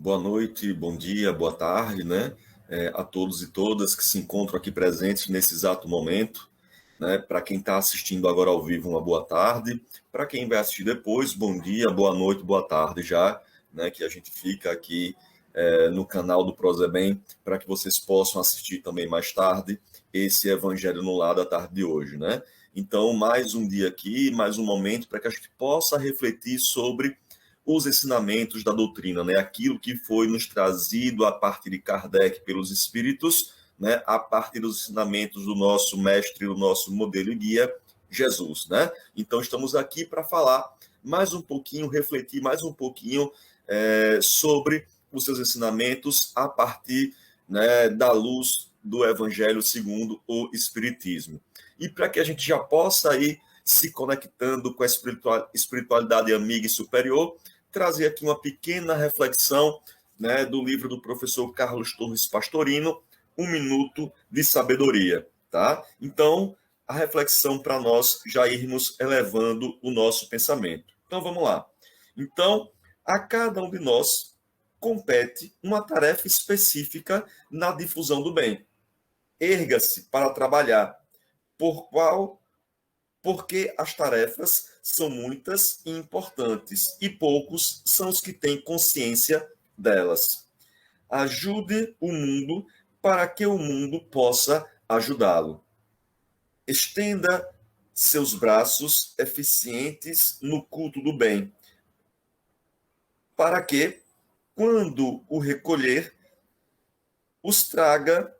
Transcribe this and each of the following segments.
Boa noite, bom dia, boa tarde, né? A todos e todas que se encontram aqui presentes nesse exato momento, né? Para quem está assistindo agora ao vivo, uma boa tarde. Para quem vai assistir depois, bom dia, boa noite, boa tarde já, né? Que a gente fica aqui no canal do Prozebem para que vocês possam assistir também mais tarde esse Evangelho no Lar da tarde de hoje, né? Então, mais um dia aqui, mais um momento para que a gente possa refletir sobre os ensinamentos da doutrina, né? Aquilo que foi nos trazido a partir de Kardec pelos espíritos, né? A partir dos ensinamentos do nosso mestre, do nosso modelo e guia, Jesus, né? Então estamos aqui para falar mais um pouquinho, refletir mais um pouquinho sobre os seus ensinamentos a partir, né, da luz do Evangelho segundo o Espiritismo. E para que a gente já possa ir se conectando com a espiritualidade amiga e superior, trazer aqui uma pequena reflexão, né, do livro do professor Carlos Torres Pastorino, Um Minuto de Sabedoria, tá? Então, a reflexão para nós já irmos elevando o nosso pensamento. Então, vamos lá. Então, a cada um de nós compete uma tarefa específica na difusão do bem. Erga-se para trabalhar, porque as tarefas são muitas e importantes, e poucos são os que têm consciência delas. Ajude o mundo para que o mundo possa ajudá-lo. Estenda seus braços eficientes no culto do bem, para que, quando o recolher, os traga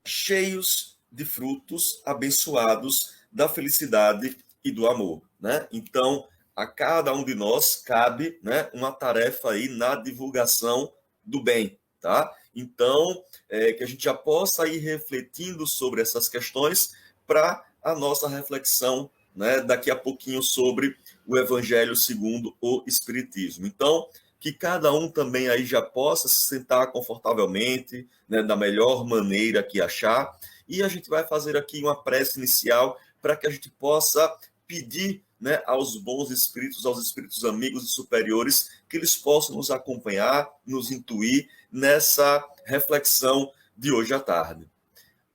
cheios de frutos abençoados da felicidade e do amor, né? Então, a cada um de nós cabe, né, uma tarefa aí na divulgação do bem, tá? Então, que a gente já possa ir refletindo sobre essas questões para a nossa reflexão, né, daqui a pouquinho sobre o Evangelho segundo o Espiritismo. Então, que cada um também aí já possa se sentar confortavelmente, né, da melhor maneira que achar, e a gente vai fazer aqui uma prece inicial para que a gente possa pedir, né, aos bons espíritos, aos espíritos amigos e superiores, que eles possam nos acompanhar, nos intuir nessa reflexão de hoje à tarde.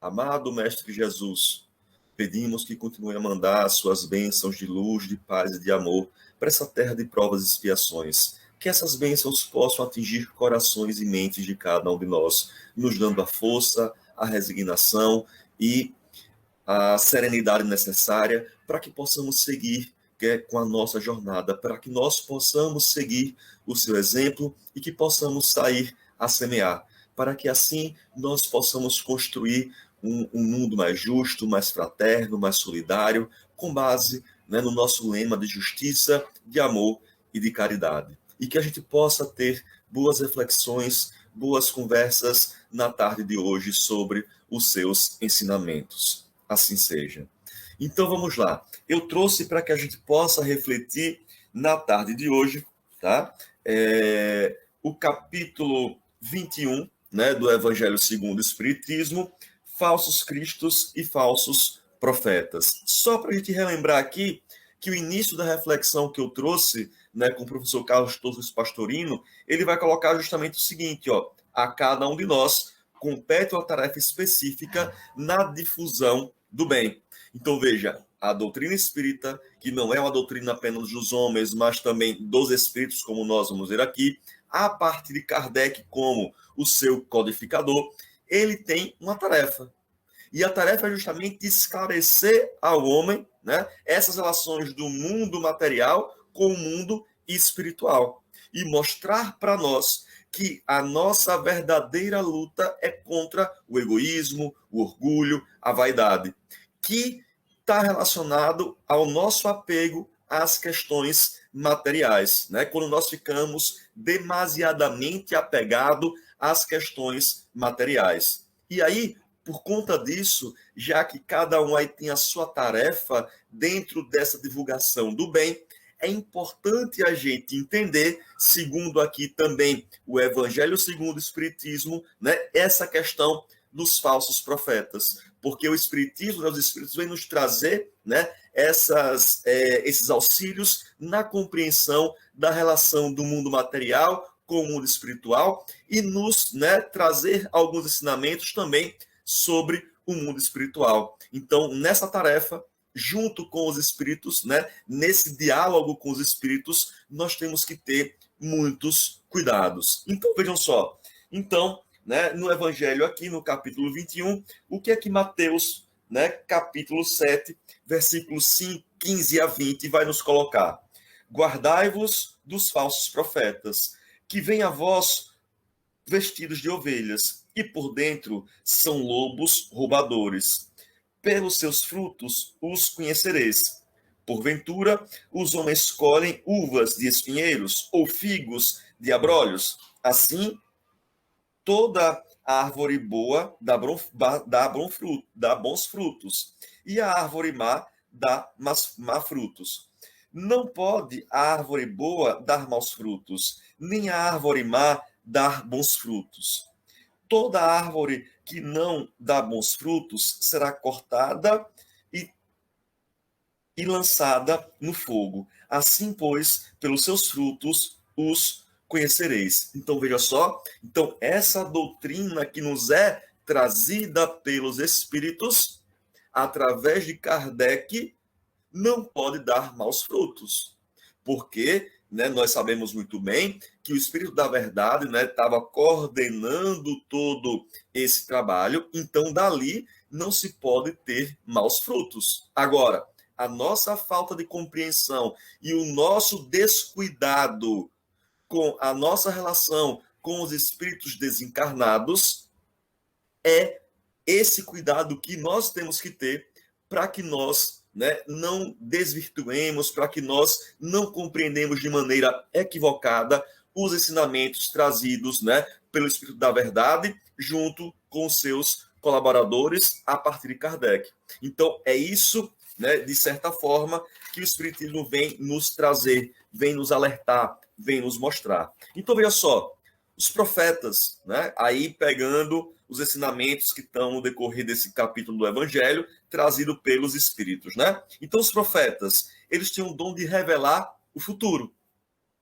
Amado Mestre Jesus, pedimos que continue a mandar as suas bênçãos de luz, de paz e de amor para essa terra de provas e expiações. Que essas bênçãos possam atingir corações e mentes de cada um de nós, nos dando a força, a resignação e a serenidade necessária para que possamos seguir com a nossa jornada, para que nós possamos seguir o seu exemplo e que possamos sair a semear, para que assim nós possamos construir um mundo mais justo, mais fraterno, mais solidário, com base, né, no nosso lema de justiça, de amor e de caridade. E que a gente possa ter boas reflexões, boas conversas na tarde de hoje sobre os seus ensinamentos. Assim seja. Então vamos lá. Eu trouxe para que a gente possa refletir na tarde de hoje, tá? O capítulo 21, né, do Evangelho segundo o Espiritismo, falsos cristos e falsos profetas. Só para a gente relembrar aqui que o início da reflexão que eu trouxe, né, com o professor Carlos Torres Pastorino, ele vai colocar justamente o seguinte, ó: a cada um de nós compete uma tarefa específica na difusão do bem. Então, veja, a doutrina espírita, que não é uma doutrina apenas dos homens, mas também dos espíritos, como nós vamos ver aqui, a partir de Kardec como o seu codificador, ele tem uma tarefa. E a tarefa é justamente esclarecer ao homem, né, essas relações do mundo material com o mundo espiritual. E mostrar para nós que a nossa verdadeira luta é contra o egoísmo, o orgulho, a vaidade, que está relacionado ao nosso apego às questões materiais, né? Quando nós ficamos demasiadamente apegados às questões materiais. E aí, por conta disso, já que cada um aí tem a sua tarefa dentro dessa divulgação do bem, é importante a gente entender, segundo aqui também o Evangelho segundo o Espiritismo, né, essa questão dos falsos profetas. Porque o Espiritismo, né, os Espíritos vêm nos trazer, né, esses auxílios na compreensão da relação do mundo material com o mundo espiritual e nos, né, trazer alguns ensinamentos também sobre o mundo espiritual. Então, nessa tarefa, junto com os espíritos, né, nesse diálogo com os espíritos, nós temos que ter muitos cuidados. Então, vejam só. Então, né, no Evangelho aqui, no capítulo 21, o que é que Mateus, né, capítulo 7, versículos 5, 15 a 20, vai nos colocar? Guardai-vos dos falsos profetas, que vêm a vós vestidos de ovelhas, e por dentro são lobos roubadores. Pelos seus frutos os conhecereis. Porventura, os homens colhem uvas de espinheiros ou figos de abrolhos? Assim, toda árvore boa dá bons frutos, e a árvore má dá má frutos. Não pode a árvore boa dar maus frutos, nem a árvore má dar bons frutos. Toda árvore que não dá bons frutos será cortada e lançada no fogo. Assim, pois, pelos seus frutos os conhecereis. Então, veja só. Então, essa doutrina que nos é trazida pelos Espíritos, através de Kardec, não pode dar maus frutos. Porque, né, nós sabemos muito bem que o Espírito da Verdade, né, estava coordenando todo esse trabalho, então dali não se pode ter maus frutos. Agora, a nossa falta de compreensão e o nosso descuidado com a nossa relação com os espíritos desencarnados é esse cuidado que nós temos que ter para que nós, né, não desvirtuemos, para que nós não compreendemos de maneira equivocada os ensinamentos trazidos, né, pelo Espírito da Verdade junto com os seus colaboradores a partir de Kardec. Então, é isso, né, de certa forma, que o Espiritismo vem nos trazer, vem nos alertar, vem nos mostrar. Então, veja só, os profetas, né, aí pegando os ensinamentos que estão no decorrer desse capítulo do Evangelho, trazido pelos Espíritos, né? Então, os profetas, eles tinham o dom de revelar o futuro.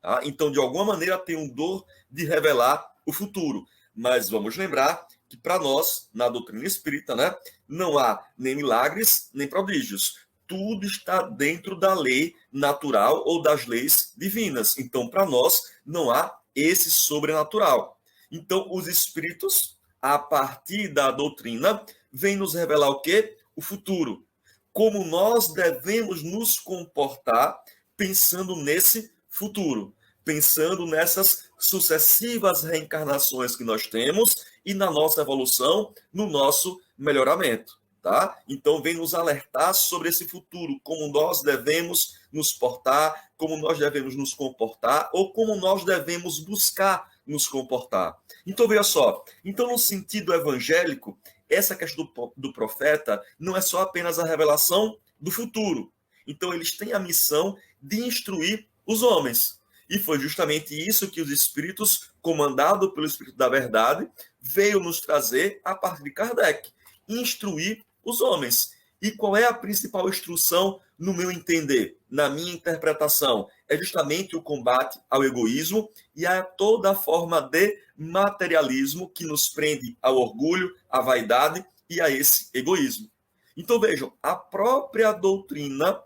Tá? Então, de alguma maneira, tem um dom de revelar o futuro. Mas vamos lembrar que, para nós, na doutrina espírita, né, não há nem milagres, nem prodígios. Tudo está dentro da lei natural ou das leis divinas. Então, para nós, não há esse sobrenatural. Então, os espíritos, a partir da doutrina, vêm nos revelar o quê? O futuro. Como nós devemos nos comportar pensando nesse futuro, pensando nessas sucessivas reencarnações que nós temos e na nossa evolução, no nosso melhoramento. Tá? Então, vem nos alertar sobre esse futuro, como nós devemos nos portar, como nós devemos nos comportar, ou como nós devemos buscar nos comportar. Então, veja só. Então, no sentido evangélico, essa questão do profeta não é só apenas a revelação do futuro. Então, eles têm a missão de instruir os homens. E foi justamente isso que os espíritos, comandado pelo Espírito da Verdade, veio nos trazer a partir de Kardec. Instruir os homens. E qual é a principal instrução, no meu entender, na minha interpretação? É justamente o combate ao egoísmo e a toda forma de materialismo que nos prende ao orgulho, à vaidade e a esse egoísmo. Então, vejam, a própria doutrina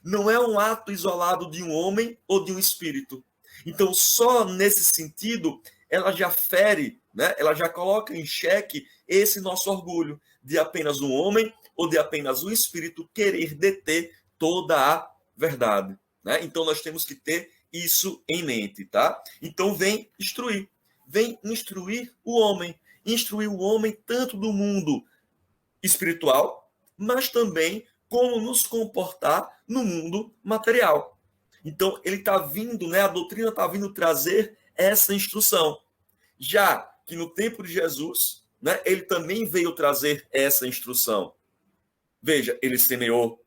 não é um ato isolado de um homem ou de um espírito. Então, só nesse sentido, ela já fere, né? Ela já coloca em xeque esse nosso orgulho de apenas um homem ou de apenas um espírito querer deter toda a verdade, né? Então, nós temos que ter isso em mente, tá? Então, vem instruir o homem tanto do mundo espiritual, mas também como nos comportar no mundo material. Então, ele está vindo, né? A doutrina está vindo trazer essa instrução. Já que no tempo de Jesus, né, ele também veio trazer essa instrução. Veja, ele semeou.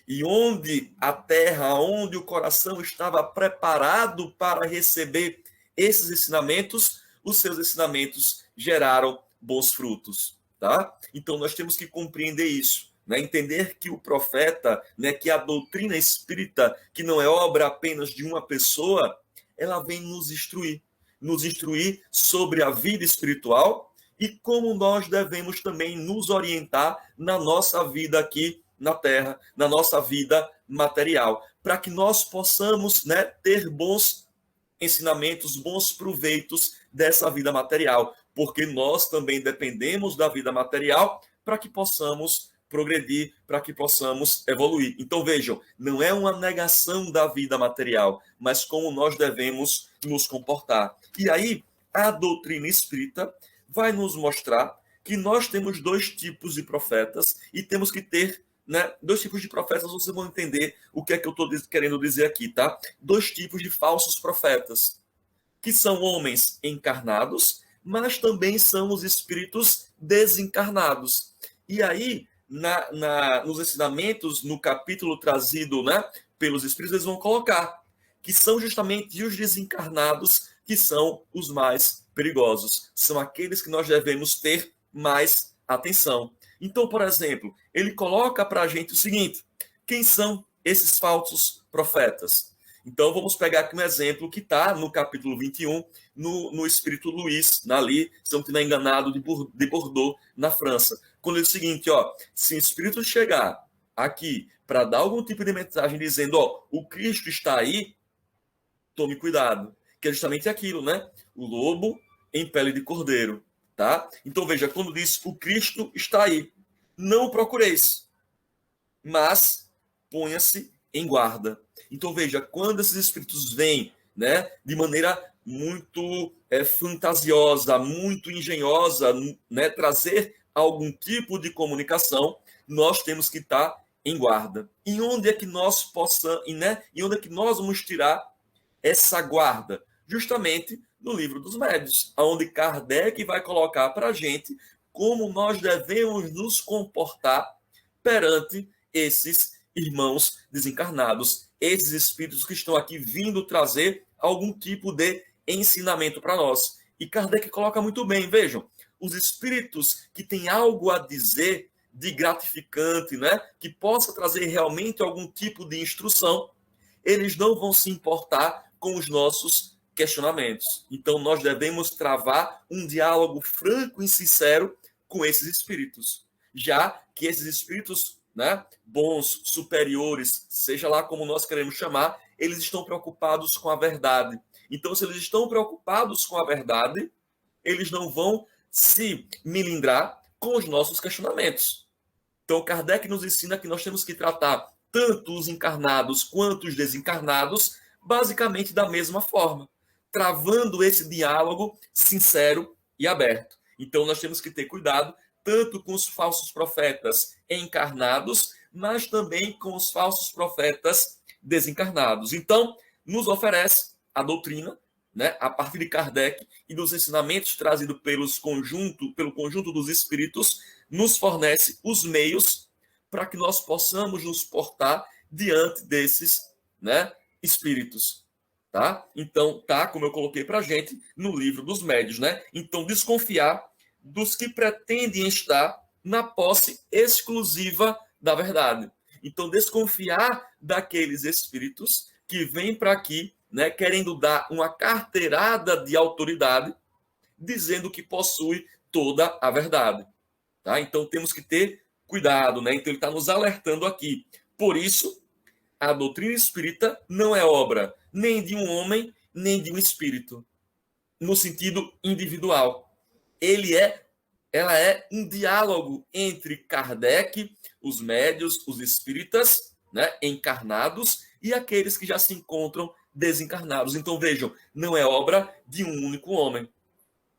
E onde a terra, onde o coração estava preparado para receber esses ensinamentos, os seus ensinamentos geraram bons frutos. Tá? Então, nós temos que compreender isso. Né? Entender que o profeta, né, que a doutrina espírita, que não é obra apenas de uma pessoa, ela vem nos instruir, nos instruir sobre a vida espiritual e como nós devemos também nos orientar na nossa vida aqui na Terra, na nossa vida material, para que nós possamos, né, ter bons ensinamentos, bons proveitos dessa vida material, porque nós também dependemos da vida material para que possamos progredir, para que possamos evoluir. Então vejam, não é uma negação da vida material, mas como nós devemos nos comportar. E aí, a doutrina espírita vai nos mostrar que nós temos dois tipos de profetas e temos que ter, né, dois tipos de profetas. Vocês vão entender o que é que eu estou querendo dizer aqui, tá? Dois tipos de falsos profetas, que são homens encarnados, mas também são os espíritos desencarnados. E aí, nos ensinamentos, no capítulo trazido, né, pelos espíritos, eles vão colocar que são justamente os desencarnados que são os mais perigosos. São aqueles que nós devemos ter mais atenção. Então, por exemplo, ele coloca para a gente o seguinte: quem são esses falsos profetas? Então, vamos pegar aqui um exemplo que está no capítulo 21, no Espírito Luís, ali, se não estiver enganado, de Bordeaux, na França. Quando ele diz o seguinte, ó, se o Espírito chegar aqui para dar algum tipo de mensagem dizendo, ó, o Cristo está aí, tome cuidado. Que é justamente aquilo, né? O lobo em pele de cordeiro, tá? Então, veja, quando diz o Cristo está aí, não o procureis, mas ponha-se em guarda. Então, veja, quando esses espíritos vêm, né, de maneira muito fantasiosa, muito engenhosa, né, trazer algum tipo de comunicação, nós temos que estar em guarda. E onde é que nós possamos, né, e onde é que nós vamos tirar essa guarda? Justamente no Livro dos Médiuns, onde Kardec vai colocar para a gente como nós devemos nos comportar perante esses irmãos desencarnados, esses espíritos que estão aqui vindo trazer algum tipo de ensinamento para nós. E Kardec coloca muito bem, vejam, os espíritos que têm algo a dizer de gratificante, né, que possa trazer realmente algum tipo de instrução, eles não vão se importar com os nossos questionamentos. Então, nós devemos travar um diálogo franco e sincero com esses espíritos, já que esses espíritos, né, bons, superiores, seja lá como nós queremos chamar, eles estão preocupados com a verdade. Então, se eles estão preocupados com a verdade, eles não vão se melindrar com os nossos questionamentos. Então, Kardec nos ensina que nós temos que tratar tanto os encarnados quanto os desencarnados basicamente da mesma forma, travando esse diálogo sincero e aberto. Então, nós temos que ter cuidado tanto com os falsos profetas encarnados, mas também com os falsos profetas desencarnados. Então, nos oferece a doutrina, né, a partir de Kardec e dos ensinamentos trazidos pelo conjunto dos espíritos, nos fornece os meios para que nós possamos nos portar diante desses, né, espíritos. Tá? Então, tá, como eu coloquei para a gente no Livro dos Médiuns, né? Então, desconfiar dos que pretendem estar na posse exclusiva da verdade. Então, desconfiar daqueles espíritos que vêm para aqui, né, querendo dar uma carteirada de autoridade, dizendo que possui toda a verdade. Tá? Então, temos que ter cuidado, né? Então, ele está nos alertando aqui. Por isso, a doutrina espírita não é obra nem de um homem, nem de um espírito, no sentido individual. Ela é um diálogo entre Kardec, os médiuns, os espíritas, né, encarnados, e aqueles que já se encontram desencarnados. Então, vejam, não é obra de um único homem.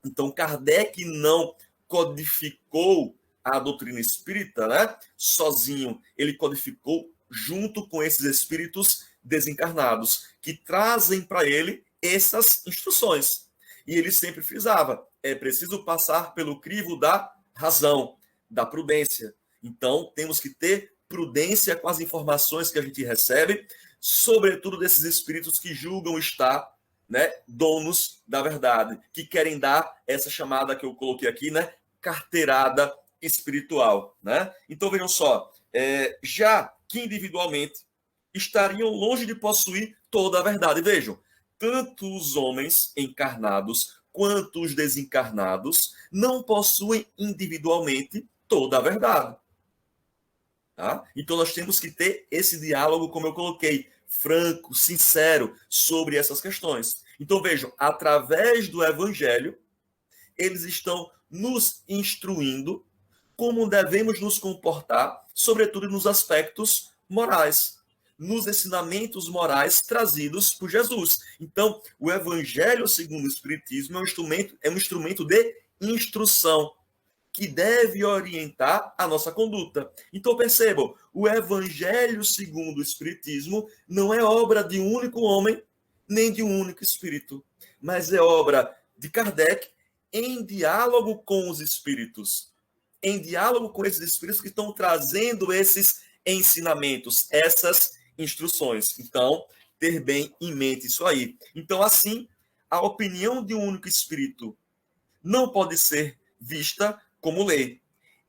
Então, Kardec não codificou a doutrina espírita, né, sozinho. Ele codificou junto com esses espíritos desencarnados, que trazem para ele essas instruções. E ele sempre frisava, é preciso passar pelo crivo da razão, da prudência. Então, temos que ter prudência com as informações que a gente recebe, sobretudo desses espíritos que julgam estar, né, donos da verdade, que querem dar essa chamada que eu coloquei aqui, né, carteirada espiritual. Né? Então, vejam só, já que individualmente estariam longe de possuir toda a verdade. Vejam, tanto os homens encarnados quanto os desencarnados não possuem individualmente toda a verdade. Tá? Então nós temos que ter esse diálogo, como eu coloquei, franco, sincero, sobre essas questões. Então vejam, através do Evangelho, eles estão nos instruindo como devemos nos comportar, sobretudo nos aspectos morais, nos ensinamentos morais trazidos por Jesus. Então, o Evangelho, segundo o Espiritismo, é um instrumento de instrução que deve orientar a nossa conduta. Então, percebam, o Evangelho, segundo o Espiritismo, não é obra de um único homem, nem de um único espírito, mas é obra de Kardec em diálogo com os espíritos, em diálogo com esses espíritos que estão trazendo esses ensinamentos, essas instruções. Então, ter bem em mente isso aí. Então, assim, a opinião de um único espírito não pode ser vista como lei,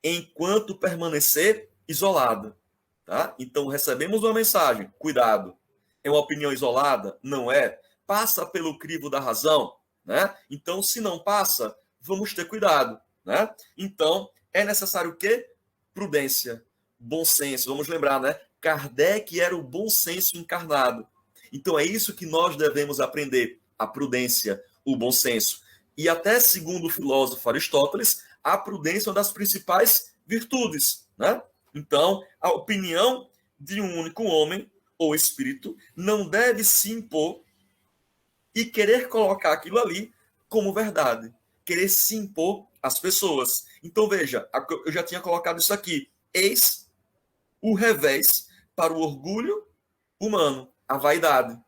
enquanto permanecer isolada. Tá? Então, recebemos uma mensagem, cuidado. É uma opinião isolada? Não é. Passa pelo crivo da razão? Né? Então, se não passa, vamos ter cuidado. Né? Então, é necessário o quê? Prudência, bom senso. Vamos lembrar, né? Kardec era o bom senso encarnado. Então, é isso que nós devemos aprender, a prudência, o bom senso. E até segundo o filósofo Aristóteles, a prudência é uma das principais virtudes. Né? Então, a opinião de um único homem ou espírito não deve se impor e querer colocar aquilo ali como verdade, querer se impor às pessoas. Então, veja, eu já tinha colocado isso aqui. Eis o revés para o orgulho humano, a vaidade.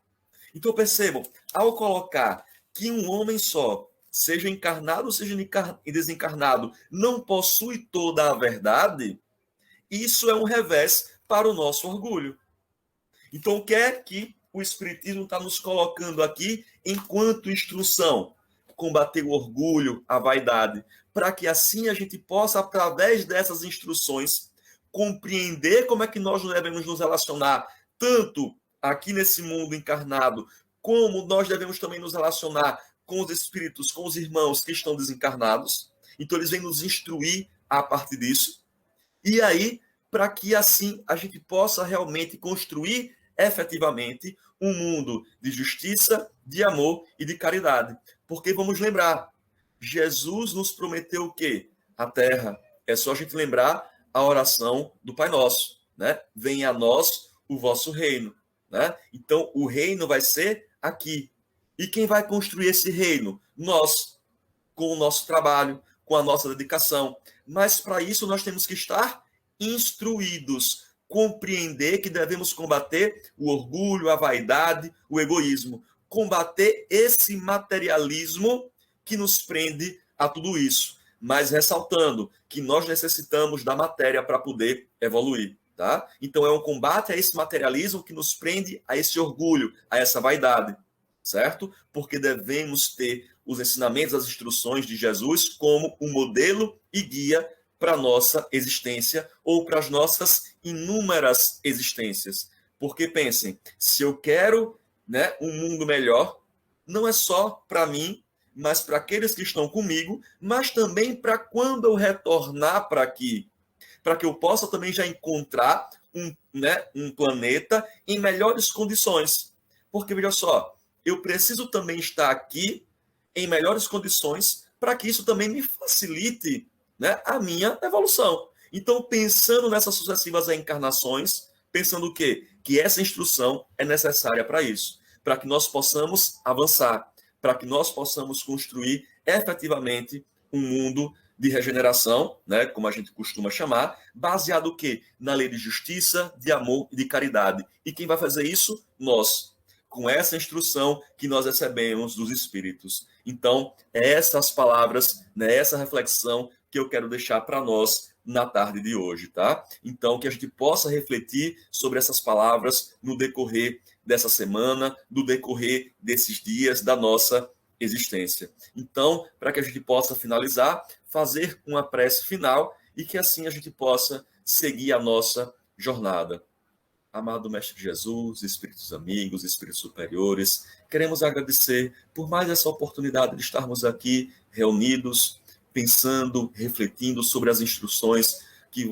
Então, percebam, ao colocar que um homem só, seja encarnado ou seja desencarnado, não possui toda a verdade, isso é um revés para o nosso orgulho. Então, o que é que o Espiritismo está nos colocando aqui enquanto instrução? Combater o orgulho, a vaidade, para que assim a gente possa, através dessas instruções, compreender como é que nós devemos nos relacionar, tanto aqui nesse mundo encarnado, como nós devemos também nos relacionar com os espíritos, com os irmãos que estão desencarnados. Então, eles vêm nos instruir a partir disso. E aí, para que assim a gente possa realmente construir efetivamente um mundo de justiça, de amor e de caridade. Porque vamos lembrar, Jesus nos prometeu o quê? A terra. É só a gente lembrar a oração do Pai Nosso, né? Venha a nós o vosso reino, né? Então, o reino vai ser aqui. E quem vai construir esse reino? Nós, com o nosso trabalho, com a nossa dedicação. Mas para isso nós temos que estar instruídos, compreender que devemos combater o orgulho, a vaidade, o egoísmo, combater esse materialismo que nos prende a tudo isso, mas ressaltando que nós necessitamos da matéria para poder evoluir, tá? Então é um combate a esse materialismo que nos prende a esse orgulho, a essa vaidade, certo? Porque devemos ter os ensinamentos, as instruções de Jesus como um modelo e guia para a nossa existência ou para as nossas inúmeras existências. Porque pensem, se eu quero, né, um mundo melhor, não é só para mim, mas para aqueles que estão comigo, mas também para quando eu retornar para aqui, para que eu possa também já encontrar um planeta em melhores condições. Porque, veja só, eu preciso também estar aqui em melhores condições para que isso também me facilite, né, a minha evolução. Então, pensando nessas sucessivas reencarnações, pensando o quê? Que essa instrução é necessária para isso, para que nós possamos avançar, para que nós possamos construir efetivamente um mundo de regeneração, né, como a gente costuma chamar, baseado o quê? Na lei de justiça, de amor e de caridade. E quem vai fazer isso? Nós, com essa instrução que nós recebemos dos Espíritos. Então, essas palavras, né, essa reflexão que eu quero deixar para nós na tarde de hoje, tá? Então, que a gente possa refletir sobre essas palavras no decorrer dessa semana, no decorrer desses dias da nossa existência. Então, para que a gente possa finalizar, fazer uma prece final e que assim a gente possa seguir a nossa jornada. Amado Mestre Jesus, Espíritos amigos, Espíritos superiores, queremos agradecer por mais essa oportunidade de estarmos aqui reunidos, pensando, refletindo sobre as instruções que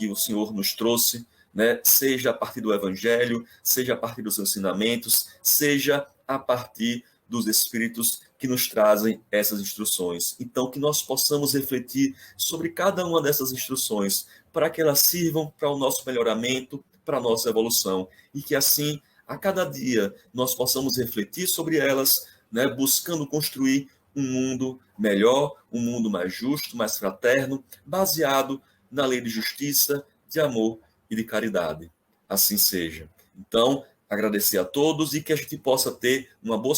o Senhor nos trouxe, né? Seja a partir do Evangelho, seja a partir dos ensinamentos, seja a partir dos Espíritos que nos trazem essas instruções. Então, que nós possamos refletir sobre cada uma dessas instruções, para que elas sirvam para o nosso melhoramento, para a nossa evolução, e que assim, a cada dia, nós possamos refletir sobre elas, né, buscando construir um mundo melhor, um mundo mais justo, mais fraterno, baseado na lei de justiça, de amor e de caridade. Assim seja. Então, agradecer a todos e que a gente possa ter uma boa